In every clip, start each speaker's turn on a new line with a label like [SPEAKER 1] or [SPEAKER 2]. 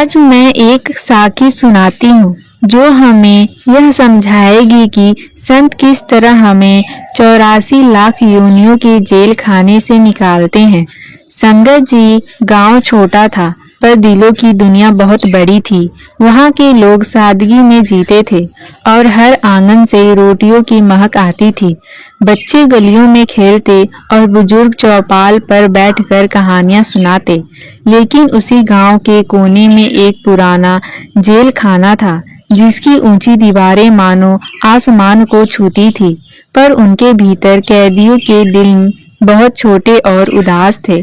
[SPEAKER 1] आज मैं एक साखी सुनाती हूँ जो हमें यह समझाएगी कि संत किस तरह हमें 84 लाख योनियों के जेल खाने से निकालते हैं। संगत जी, गांव छोटा था पर दिलों की दुनिया बहुत बड़ी थी। वहाँ के लोग सादगी में जीते थे और हर आंगन से रोटियों की महक आती थी। बच्चे गलियों में खेलते और बुजुर्ग चौपाल पर बैठकर कहानियां सुनाते। लेकिन उसी गांव के कोने में एक पुराना जेल खाना था जिसकी ऊंची दीवारें मानो आसमान को छूती थी, पर उनके भीतर कैदियों के दिल बहुत छोटे और उदास थे।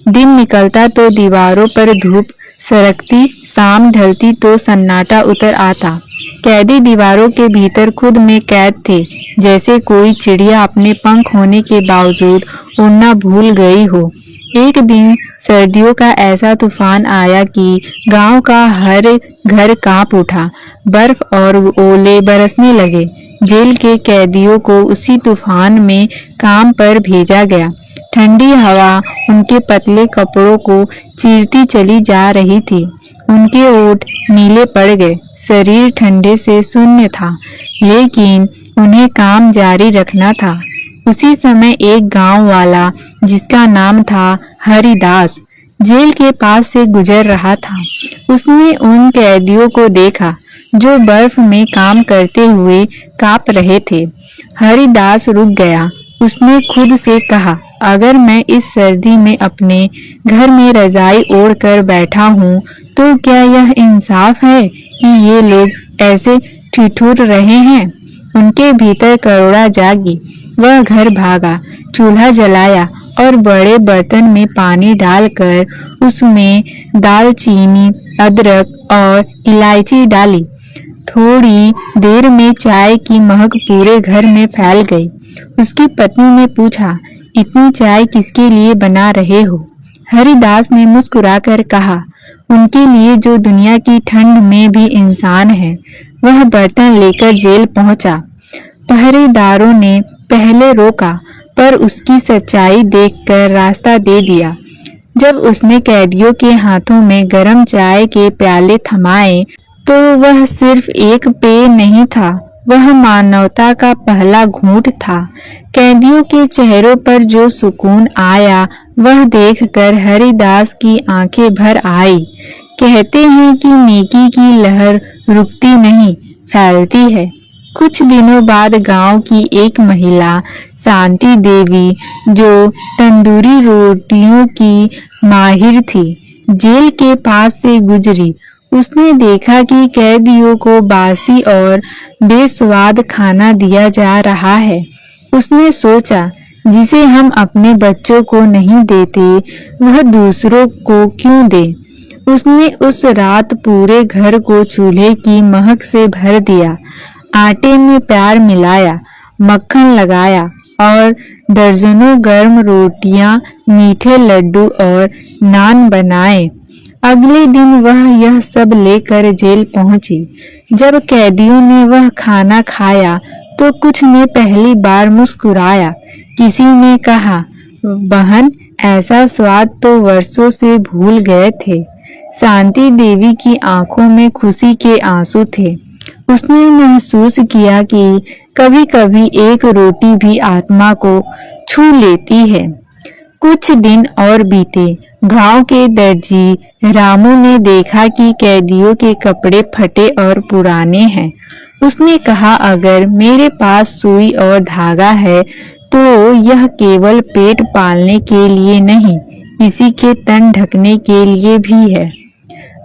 [SPEAKER 1] दिन निकलता तो दीवारों पर धूप सरकती, शाम ढलती तो सन्नाटा उतर आता। कैदी दीवारों के भीतर खुद में कैद थे, जैसे कोई चिड़िया अपने पंख होने के बावजूद उड़ना भूल गई हो। एक दिन सर्दियों का ऐसा तूफान आया कि गांव का हर घर कांप उठा। बर्फ और ओले बरसने लगे। जेल के कैदियों को उसी तूफान में काम पर भेजा गया। ठंडी हवा उनके पतले कपड़ों को चीरती चली जा रही थी। उनके ओठ नीले पड़ गए, शरीर ठंडे से शून्य था, लेकिन उन्हें काम जारी रखना था। उसी समय एक गांव वाला जिसका नाम था हरिदास जेल के पास से गुजर रहा था। उसने उन कैदियों को देखा जो बर्फ में काम करते हुए कांप रहे थे। हरिदास रुक गया। उसने खुद से कहा, अगर मैं इस सर्दी में अपने घर में रजाई ओढ़कर बैठा हूँ तो क्या यह इंसाफ है कि ये लोग ऐसे ठिठुर रहे हैं। उनके भीतर करुणा जागी। वह घर भागा, चूल्हा जलाया और बड़े बर्तन में पानी डालकर उसमें दालचीनी, अदरक और इलायची डाली। थोड़ी देर में चाय की महक पूरे घर में फैल गई। उसकी पत्नी ने पूछा, इतनी चाय किसके लिए बना रहे हो? हरिदास ने मुस्कुराकर कहा, उनके लिए जो दुनिया की ठंड में भी इंसान है। वह बर्तन लेकर जेल पहुंचा। पहरेदारों ने पहले रोका, पर उसकी सच्चाई देखकर रास्ता दे दिया। जब उसने कैदियों के हाथों में गरम चाय के प्याले थमाए तो वह सिर्फ एक पेय नहीं था, वह मानवता का पहला घूंट था। कैदियों के चेहरों पर जो सुकून आया वह देखकर हरिदास की आंखें भर आई। कहते हैं कि नेकी की लहर रुकती नहीं, फैलती है। कुछ दिनों बाद गांव की एक महिला शांति देवी, जो तंदूरी रोटियों की माहिर थी, जेल के पास से गुजरी। उसने देखा कि कैदियों को बासी और बेस्वाद खाना दिया जा रहा है। उसने सोचा, जिसे हम अपने बच्चों को नहीं देते वह दूसरों को क्यों दे। उसने उस रात पूरे घर को चूल्हे की महक से भर दिया। आटे में प्यार मिलाया, मक्खन लगाया और दर्जनों गर्म रोटियां, मीठे लड्डू और नान बनाए। अगले दिन वह यह सब लेकर जेल पहुंची। जब कैदियों ने वह खाना खाया तो कुछ ने पहली बार मुस्कुराया। किसी ने कहा, बहन, ऐसा स्वाद तो वर्षों से भूल गए थे। शांति देवी की आंखों में खुशी के आंसू थे। उसने महसूस किया कि कभी-कभी एक रोटी भी आत्मा को छू लेती है। कुछ दिन और बीते। गांव के दर्जी रामू ने देखा कि कैदियों के कपड़े फटे और पुराने हैं। उसने कहा, अगर मेरे पास सुई और धागा है तो यह केवल पेट पालने के लिए नहीं, किसी के तन ढकने के लिए भी है।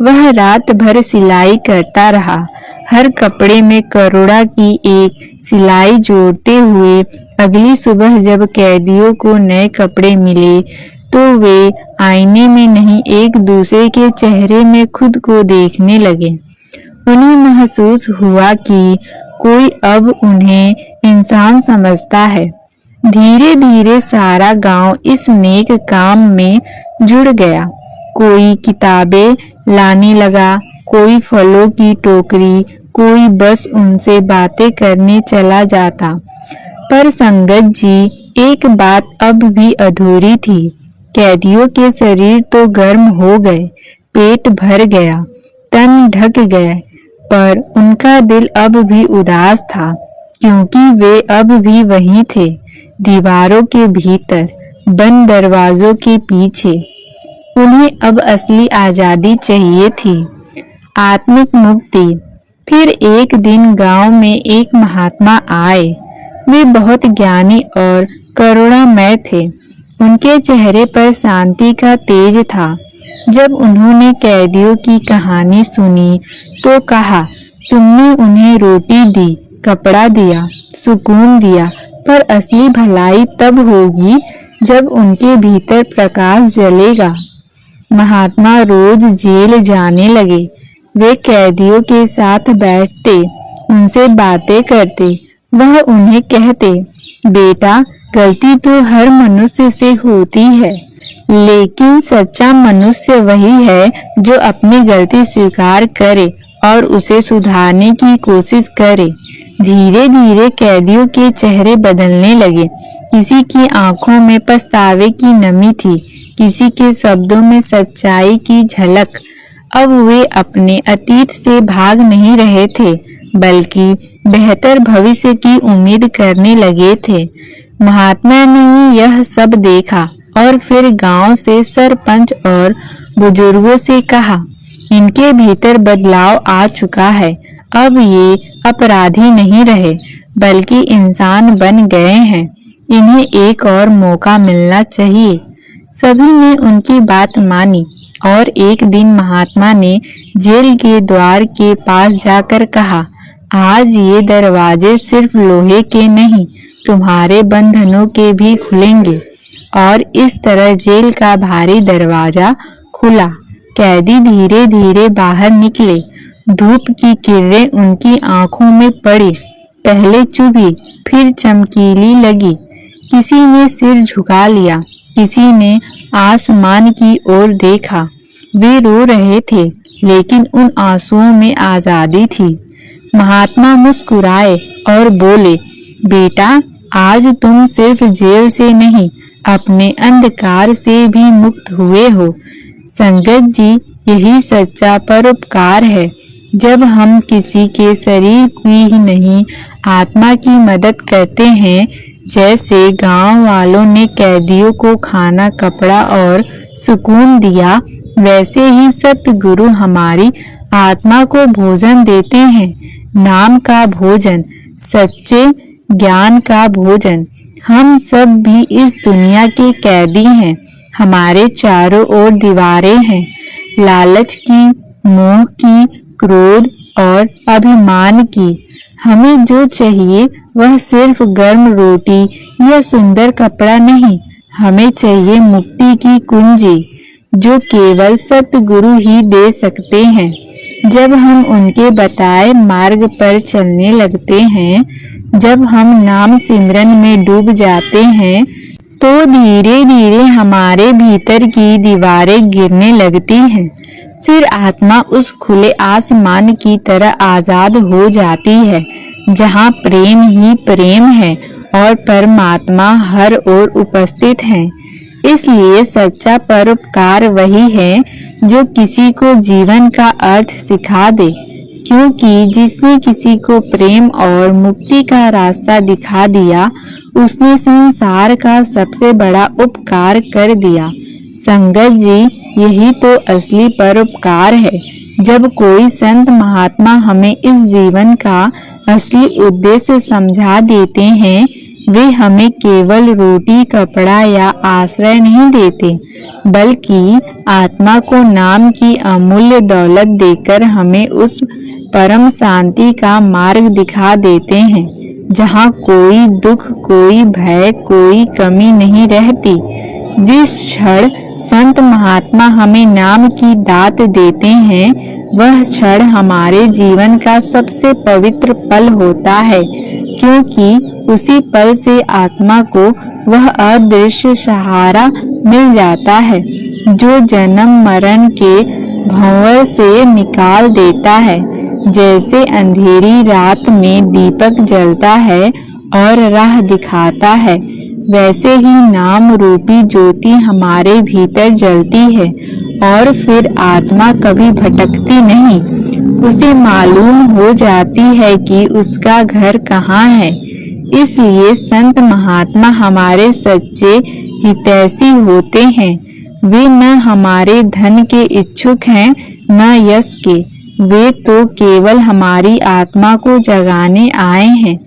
[SPEAKER 1] वह रात भर सिलाई करता रहा, हर कपड़े में करुणा की एक सिलाई जोड़ते हुए। अगली सुबह जब कैदियों को नए कपड़े मिले तो वे आईने में नहीं, एक दूसरे के चेहरे में खुद को देखने लगे। उन्हें महसूस हुआ कि कोई अब उन्हें इंसान समझता है। धीरे धीरे सारा गांव इस नेक काम में जुड़ गया। कोई किताबें लाने लगा, कोई फलों की टोकरी, कोई बस उनसे बातें करने चला जाता। पर संगत जी, एक बात अब भी अधूरी थी। कैदियों के शरीर तो गर्म हो गए, पेट भर गया, तन ढक गए, पर उनका दिल अब भी उदास था, क्योंकि वे अब भी वहीं थे, दीवारों के भीतर, बंद दरवाजों के पीछे। उन्हें अब असली आजादी चाहिए थी, आत्मिक मुक्ति। फिर एक दिन गांव में एक महात्मा आए। वे बहुत ज्ञानी और करुणामय थे। उनके चेहरे पर शांति का तेज था। जब उन्होंने कैदियों की कहानी सुनी तो कहा, तुमने उन्हें रोटी दी, कपड़ा दिया, सुकून दिया, पर असली भलाई तब होगी जब उनके भीतर प्रकाश जलेगा। महात्मा रोज जेल जाने लगे। वे कैदियों के साथ बैठते, उनसे बातें करते। वह उन्हें कहते, बेटा, गलती तो हर मनुष्य से होती है, लेकिन सच्चा मनुष्य वही है जो अपनी गलती स्वीकार करे और उसे सुधारने की कोशिश करे। धीरे धीरे कैदियों के चेहरे बदलने लगे। किसी की आंखों में पछतावे की नमी थी, किसी के शब्दों में सच्चाई की झलक। अब वे अपने अतीत से भाग नहीं रहे थे, बल्कि बेहतर भविष्य की उम्मीद करने लगे थे। महात्मा ने यह सब देखा और फिर गांव से सरपंच और बुजुर्गों से कहा, इनके भीतर बदलाव आ चुका है। अब ये अपराधी नहीं रहे, बल्कि इंसान बन गए हैं। इन्हें एक और मौका मिलना चाहिए। सभी ने उनकी बात मानी और एक दिन महात्मा ने जेल के द्वार के पास जाकर कहा, आज ये दरवाजे सिर्फ लोहे के नहीं, तुम्हारे बंधनों के भी खुलेंगे। और इस तरह जेल का भारी दरवाजा खुला। कैदी धीरे धीरे बाहर निकले। धूप की किरणें उनकी आंखों में पड़ी, पहले चुभी, फिर चमकीली लगी। किसी ने सिर झुका लिया, किसी ने आसमान की ओर देखा। वे रो रहे थे, लेकिन उन आंसुओं में आजादी थी। महात्मा मुस्कुराए और बोले, बेटा, आज तुम सिर्फ जेल से नहीं, अपने अंधकार से भी मुक्त हुए हो। संगत जी, यही सच्चा परोपकार है। जब हम किसी के शरीर की ही नहीं, आत्मा की मदद करते हैं, जैसे गांव वालों ने कैदियों को खाना, कपड़ा और सुकून दिया, वैसे ही सतगुरु हमारी आत्मा को भोजन देते हैं। नाम का भोजन, सच्चे ज्ञान का भोजन। हम सब भी इस दुनिया के कैदी हैं। हमारे चारों ओर दीवारें हैं, लालच की, मोह की, क्रोध और अभिमान की। हमें जो चाहिए वह सिर्फ गर्म रोटी या सुंदर कपड़ा नहीं, हमें चाहिए मुक्ति की कुंजी, जो केवल सतगुरु ही दे सकते हैं। जब हम उनके बताए मार्ग पर चलने लगते हैं, जब हम नाम सिमरन में डूब जाते हैं, तो धीरे धीरे हमारे भीतर की दीवारें गिरने लगती हैं। फिर आत्मा उस खुले आसमान की तरह आजाद हो जाती है, जहाँ प्रेम ही प्रेम है और परमात्मा हर ओर उपस्थित है। इसलिए सच्चा परोपकार वही है जो किसी को जीवन का अर्थ सिखा दे, क्योंकि जिसने किसी को प्रेम और मुक्ति का रास्ता दिखा दिया, उसने संसार का सबसे बड़ा उपकार कर दिया। संगत जी, यही तो असली परोपकार है। जब कोई संत महात्मा हमें इस जीवन का असली उद्देश्य समझा देते हैं, वे हमें केवल रोटी, कपड़ा या आश्रय नहीं देते, बल्कि आत्मा को नाम की अमूल्य दौलत देकर हमें उस परम शांति का मार्ग दिखा देते हैं, जहाँ कोई दुख, कोई भय, कोई कमी नहीं रहती। जिस क्षण संत महात्मा हमें नाम की दात देते हैं, वह क्षण हमारे जीवन का सबसे पवित्र पल होता है, क्योंकि उसी पल से आत्मा को वह अदृश्य सहारा मिल जाता है, जो जन्म मरण के भंवर से निकाल देता है। जैसे अंधेरी रात में दीपक जलता है और राह दिखाता है, वैसे ही नाम रूपी ज्योति हमारे भीतर जलती है और फिर आत्मा कभी भटकती नहीं। उसे मालूम हो जाती है कि उसका घर कहाँ है। इसलिए संत महात्मा हमारे सच्चे हितैषी होते हैं। वे न हमारे धन के इच्छुक हैं न यश के। वे तो केवल हमारी आत्मा को जगाने आए हैं,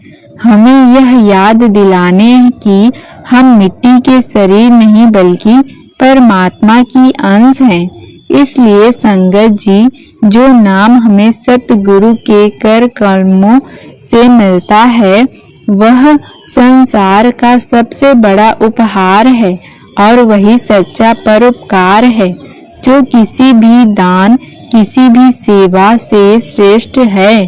[SPEAKER 1] हमें यह याद दिलाने कि हम मिट्टी के शरीर नहीं बल्कि परमात्मा की अंश हैं। इसलिए संगत जी, जो नाम हमें सतगुरु के कर कलमों से मिलता है वह संसार का सबसे बड़ा उपहार है और वही सच्चा परोपकार है जो किसी भी दान, किसी भी सेवा से श्रेष्ठ है।